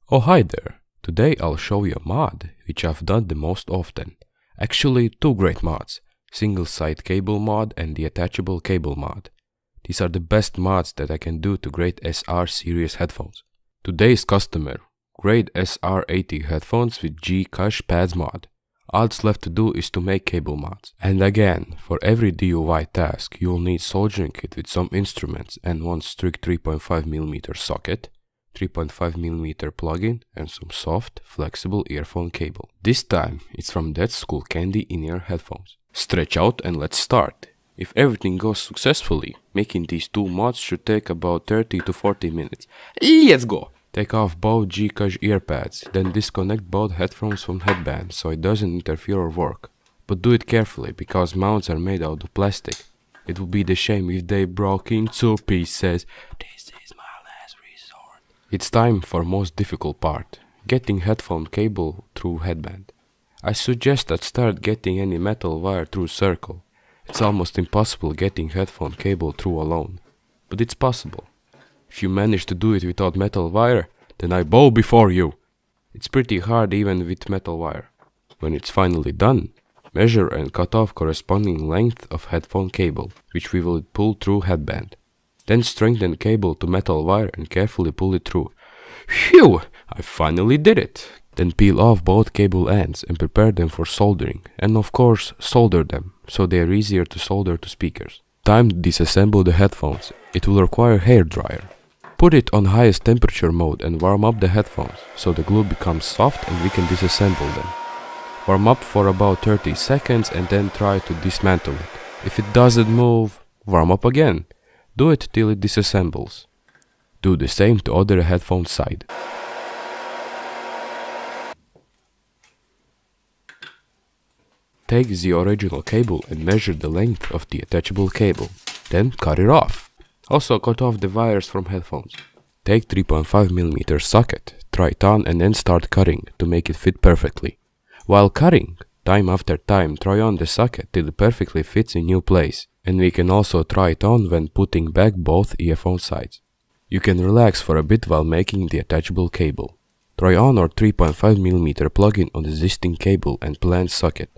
Oh hi there, today I'll show you a mod which I've done the most often. Actually two great mods, single side cable mod and the detachable cable mod. These are the best mods that I can do to Grado SR series headphones. Today's customer, Grado SR80 headphones with G Cush pads mod. All that's left to do is to make cable mods. And again, for every DIY task you'll need soldering kit with some instruments and one strict 3.5mm socket, 3.5mm plug-in and some soft, flexible earphone cable. This time it's from that school candy in-ear headphones. Stretch out and let's start. If everything goes successfully, making these two mods should take about 30 to 40 minutes. Let's go! Take off both G Cush ear pads, then disconnect both headphones from headband so it doesn't interfere or work. But do it carefully because mounts are made out of plastic. It would be the shame if they broke in two pieces. This is my last resort. It's time for most difficult part, getting headphone cable through headband. I suggest that start getting any metal wire through circle. It's almost impossible getting headphone cable through alone, but it's possible. If you manage to do it without metal wire, then I bow before you. It's pretty hard even with metal wire. When it's finally done, measure and cut off corresponding length of headphone cable, which we will pull through headband. Then strengthen cable to metal wire and carefully pull it through. Phew! I finally did it! Then peel off both cable ends and prepare them for soldering, and of course solder them, so they are easier to solder to speakers. Time to disassemble the headphones. It will require hair dryer. Put it on highest temperature mode and warm up the headphones, so the glue becomes soft and we can disassemble them. Warm up for about 30 seconds and then try to dismantle it. If it doesn't move, warm up again. Do it till it disassembles. Do the same to other headphone side. Take the original cable and measure the length of the detachable cable. Then cut it off. Also cut off the wires from headphones. Take 3.5mm socket, try it on and then start cutting to make it fit perfectly. While cutting, time after time try on the socket till it perfectly fits in new place. And we can also try it on when putting back both earphone sides. You can relax for a bit while making the attachable cable. Try on our 3.5mm plug-in on the existing cable and planned socket.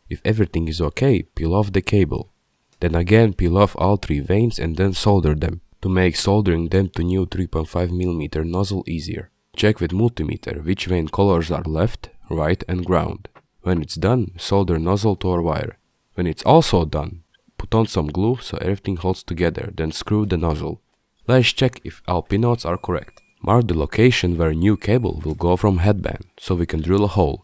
If everything is okay, peel off the cable. Then again peel off all three vanes and then solder them, to make soldering them to new 3.5mm nozzle easier. Check with multimeter which vane colors are left, right and ground. When it's done, solder nozzle to our wire. When it's also done, put on some glue so everything holds together, then screw the nozzle. Let's check if all pinouts are correct. Mark the location where new cable will go from headband, so we can drill a hole.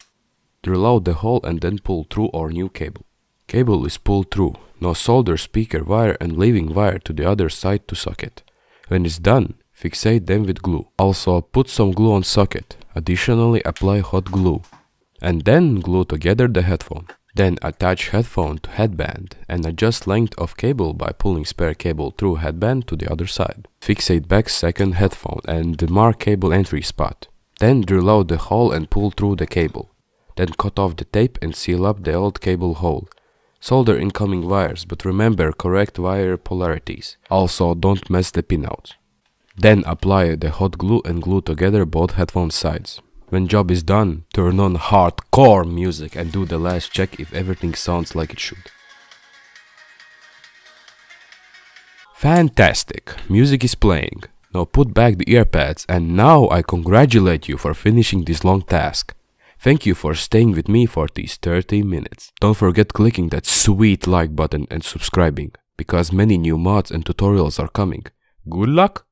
Drill out the hole and then pull through our new cable. Cable is pulled through. Now solder speaker wire and leaving wire to the other side to socket. When it's done, fixate them with glue. Also put some glue on socket. Additionally apply hot glue. And then glue together the headphone. Then attach headphone to headband and adjust length of cable by pulling spare cable through headband to the other side. Fixate back second headphone and mark cable entry spot. Then drill out the hole and pull through the cable. Then cut off the tape and seal up the old cable hole. Solder incoming wires, but remember correct wire polarities. Also don't mess the pinouts. Then apply the hot glue and glue together both headphone sides. When job is done, turn on hardcore music and do the last check if everything sounds like it should. Fantastic! Music is playing. Now put back the earpads and now I congratulate you for finishing this long task. Thank you for staying with me for these 30 minutes. Don't forget clicking that sweet like button and subscribing, because many new mods and tutorials are coming. Good luck!